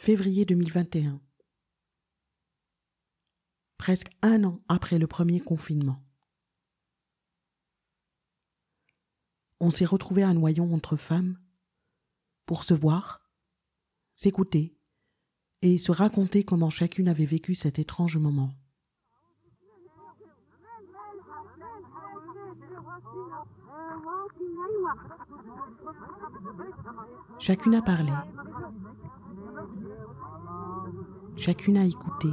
Février 2021. Presque 1 an après le premier confinement. On s'est retrouvés à Noyon entre femmes pour se voir, s'écouter et se raconter comment chacune avait vécu cet étrange moment. Chacune a parlé, chacune a écouté.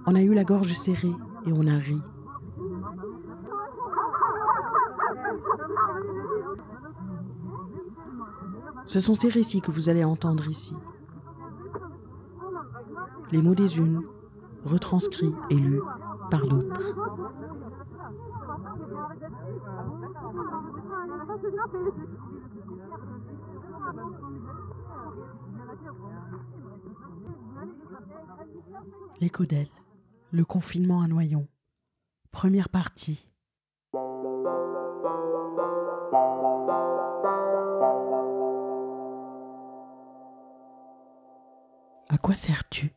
On a eu la gorge serrée et on a ri. Ce sont ces récits que vous allez entendre ici. Les mots des unes, retranscrits et lus par d'autres. Les Caudelles, le confinement à Noyon. Première partie. À quoi sers-tu ?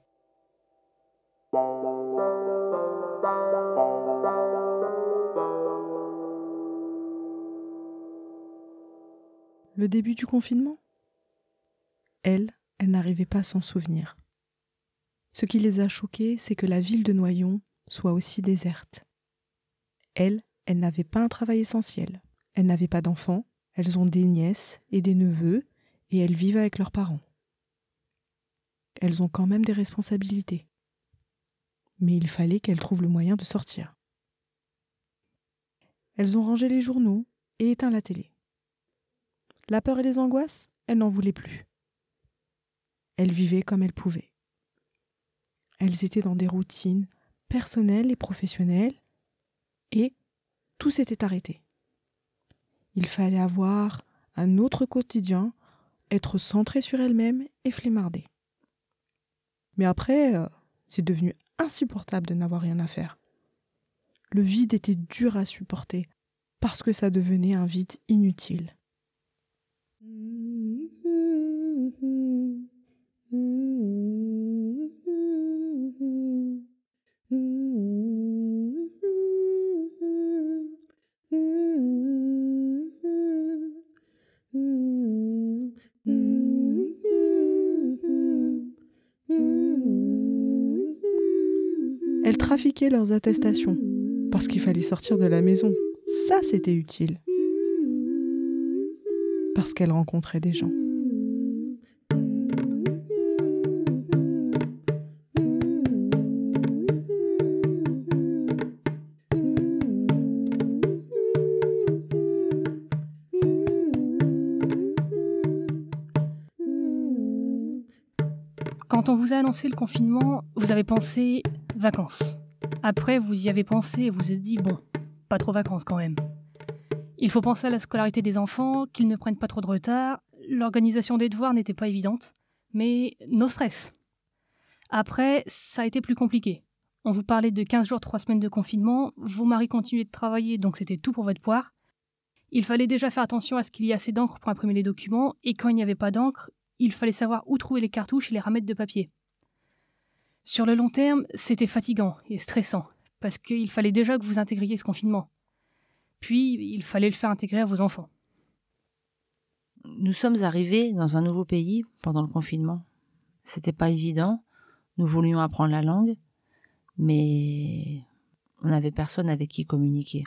Le début du confinement ? Elle n'arrivait pas à s'en souvenir. Ce qui les a choqués, c'est que la ville de Noyon soit aussi déserte. Elle n'avait pas un travail essentiel. Elle n'avait pas d'enfants, elles ont des nièces et des neveux, et elles vivent avec leurs parents. Elles ont quand même des responsabilités. Mais il fallait qu'elles trouvent le moyen de sortir. Elles ont rangé les journaux et éteint la télé. La peur et les angoisses, elles n'en voulaient plus. Elles vivaient comme elles pouvaient. Elles étaient dans des routines personnelles et professionnelles, et tout s'était arrêté. Il fallait avoir un autre quotidien, être centré sur elles-mêmes et flemmarder. Mais après, c'est devenu insupportable de n'avoir rien à faire. Le vide était dur à supporter, parce que ça devenait un vide inutile. Elles trafiquaient leurs attestations, parce qu'il fallait sortir de la maison. Ça, c'était utile. Parce qu'elles rencontraient des gens. Quand on vous a annoncé le confinement, vous avez pensé vacances. Après, vous y avez pensé et vous vous êtes dit, bon, pas trop vacances quand même. Il faut penser à la scolarité des enfants, qu'ils ne prennent pas trop de retard. L'organisation des devoirs n'était pas évidente, mais no stress. Après, ça a été plus compliqué. On vous parlait de 15 jours, 3 semaines de confinement, vos maris continuaient de travailler, donc c'était tout pour votre poire. Il fallait déjà faire attention à ce qu'il y ait assez d'encre pour imprimer les documents, et quand il n'y avait pas d'encre, il fallait savoir où trouver les cartouches et les ramettes de papier. Sur le long terme, c'était fatigant et stressant, parce qu'il fallait déjà que vous intégriez ce confinement. Puis, il fallait le faire intégrer à vos enfants. Nous sommes arrivés dans un nouveau pays pendant le confinement. C'était pas évident. Nous voulions apprendre la langue, mais on n'avait personne avec qui communiquer.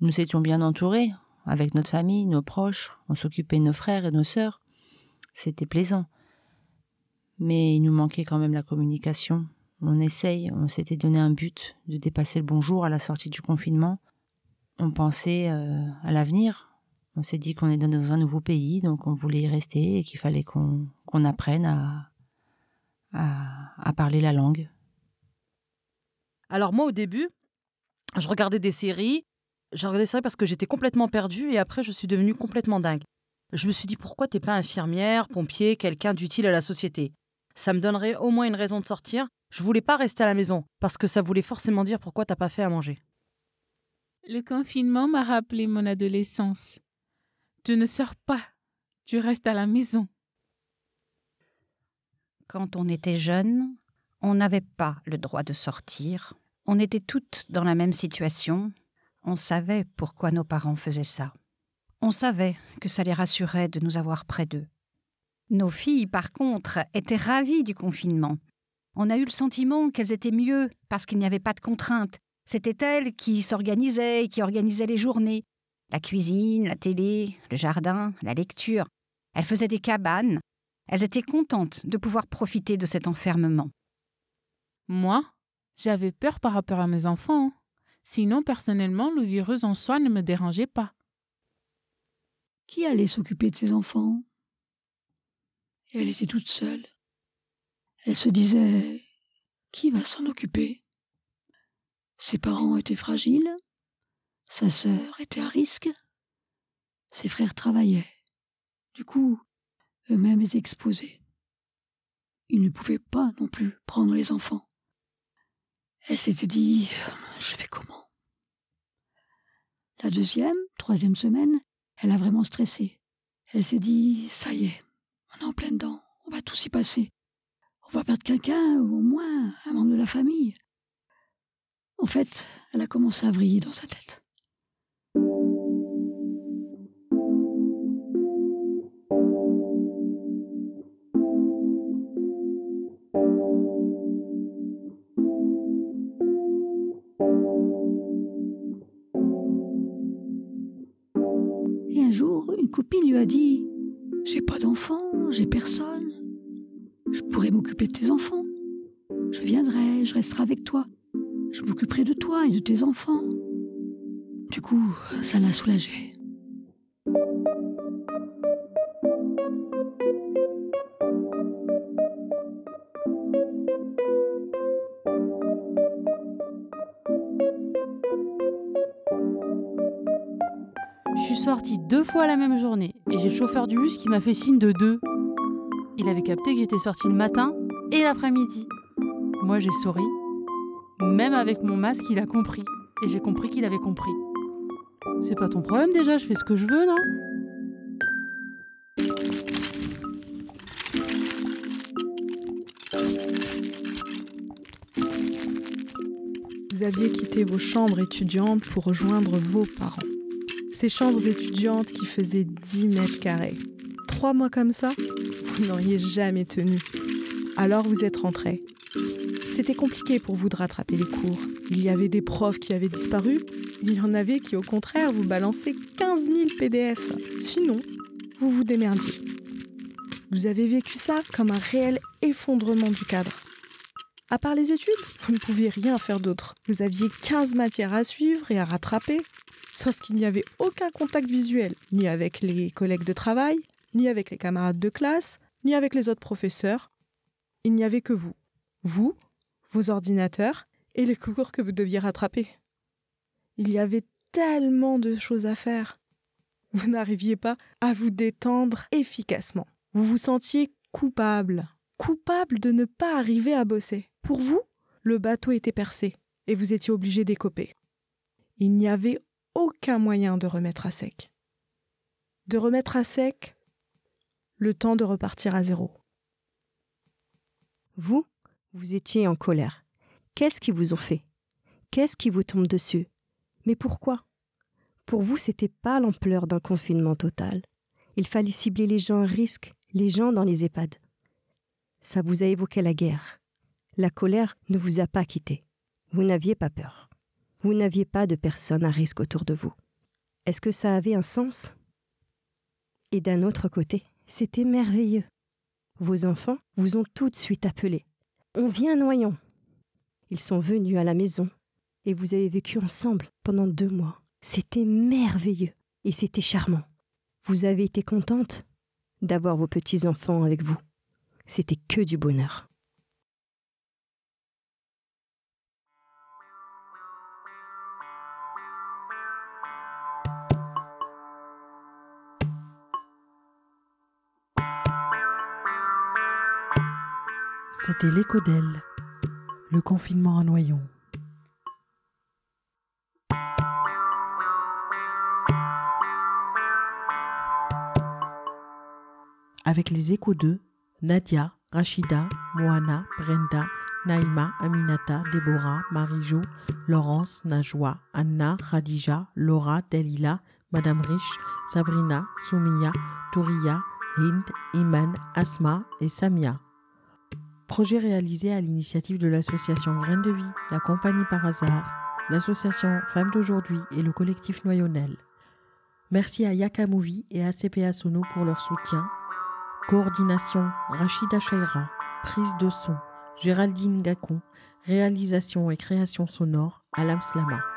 Nous étions bien entourés, avec notre famille, nos proches. On s'occupait de nos frères et nos sœurs. C'était plaisant. Mais il nous manquait quand même la communication. On s'était donné un but de dépasser le bonjour à la sortie du confinement. On pensait à l'avenir. On s'est dit qu'on est dans un nouveau pays, donc on voulait y rester et qu'il fallait qu'on apprenne à parler la langue. Alors moi, au début, je regardais des séries. Je regardais des séries parce que j'étais complètement perdue et après, je suis devenue complètement dingue. Je me suis dit, pourquoi t'es pas infirmière, pompier, quelqu'un d'utile à la société ? Ça me donnerait au moins une raison de sortir. Je voulais pas rester à la maison parce que ça voulait forcément dire pourquoi t'as pas fait à manger. Le confinement m'a rappelé mon adolescence. Tu ne sors pas, tu restes à la maison. Quand on était jeune, on n'avait pas le droit de sortir. On était toutes dans la même situation. On savait pourquoi nos parents faisaient ça. On savait que ça les rassurait de nous avoir près d'eux. Nos filles, par contre, étaient ravies du confinement. On a eu le sentiment qu'elles étaient mieux parce qu'il n'y avait pas de contraintes. C'était elles qui s'organisaient et qui organisaient les journées. La cuisine, la télé, le jardin, la lecture. Elles faisaient des cabanes. Elles étaient contentes de pouvoir profiter de cet enfermement. Moi, j'avais peur par rapport à mes enfants. Sinon, personnellement, le virus en soi ne me dérangeait pas. Qui allait s'occuper de ses enfants? Et elle était toute seule. Elle se disait, qui va s'en occuper? Ses parents étaient fragiles, sa sœur était à risque, ses frères travaillaient. Du coup, eux-mêmes étaient exposés. Ils ne pouvaient pas non plus prendre les enfants. Elle s'était dit, je fais comment? La deuxième, troisième semaine, elle a vraiment stressé. Elle s'est dit, ça y est, on est en plein dedans, on va tous y passer. On va perdre quelqu'un, ou au moins un membre de la famille. En fait, elle a commencé à vriller dans sa tête. Et un jour, une copine lui a dit « J'ai pas d'enfant, j'ai personne. Je pourrais m'occuper de tes enfants. Je viendrai, je resterai avec toi. Je m'occuperai de toi et de tes enfants. » Du coup, ça l'a soulagée. Je suis sortie 2 fois la même journée et j'ai le chauffeur du bus qui m'a fait signe de 2. Il avait capté que j'étais sortie le matin et l'après-midi. Moi, j'ai souri. Même avec mon masque, il a compris. Et j'ai compris qu'il avait compris. C'est pas ton problème déjà, je fais ce que je veux, non? Vous aviez quitté vos chambres étudiantes pour rejoindre vos parents. Ces chambres étudiantes qui faisaient 10 mètres carrés. 3 mois comme ça, vous n'auriez jamais tenu. Alors vous êtes rentrés. C'était compliqué pour vous de rattraper les cours. Il y avait des profs qui avaient disparu. Il y en avait qui, au contraire, vous balançaient 15 000 PDF. Sinon, vous vous démerdiez. Vous avez vécu ça comme un réel effondrement du cadre. À part les études, vous ne pouviez rien faire d'autre. Vous aviez 15 matières à suivre et à rattraper. Sauf qu'il n'y avait aucun contact visuel, ni avec les collègues de travail, ni avec les camarades de classe, ni avec les autres professeurs. Il n'y avait que vous. Vous, vos ordinateurs et les cours que vous deviez rattraper. Il y avait tellement de choses à faire. Vous n'arriviez pas à vous détendre efficacement. Vous vous sentiez coupable de ne pas arriver à bosser. Pour vous, le bateau était percé et vous étiez obligé d'écoper. Il n'y avait aucun moyen de remettre à sec. De remettre à sec le temps de repartir à zéro. Vous étiez en colère. Qu'est-ce qu'ils vous ont fait? Qu'est-ce qui vous tombe dessus? Mais pourquoi? Pour vous, c'était pas l'ampleur d'un confinement total. Il fallait cibler les gens à risque, les gens dans les EHPAD. Ça vous a évoqué la guerre. La colère ne vous a pas quitté. Vous n'aviez pas peur. Vous n'aviez pas de personnes à risque autour de vous. Est-ce que ça avait un sens? Et d'un autre côté, c'était merveilleux. Vos enfants vous ont tout de suite appelé. On vient à Noyon. Ils sont venus à la maison et vous avez vécu ensemble pendant 2 mois. C'était merveilleux et c'était charmant. Vous avez été contente d'avoir vos petits-enfants avec vous. C'était que du bonheur. C'était l'écho d'elle, le confinement à Noyon. avec les échos de Nadia, Rachida, Moana, Brenda, Naïma, Aminata, Déborah, Marie-Jo, Laurence, Najwa, Anna, Khadija, Laura, Delila, Madame Rich, Sabrina, Soumia, Touria, Hind, Iman, Asma et Samia. Projet réalisé à l'initiative de l'association Graines de Vie, la Compagnie Par Hasard, l'association Femmes d'Aujourd'hui et le collectif Noyonnel. Merci à Yaka Movie et à CPA Sono pour leur soutien. Coordination Rachida Chaira, prise de son Géraldine Gacon, réalisation et création sonore Alam Slama.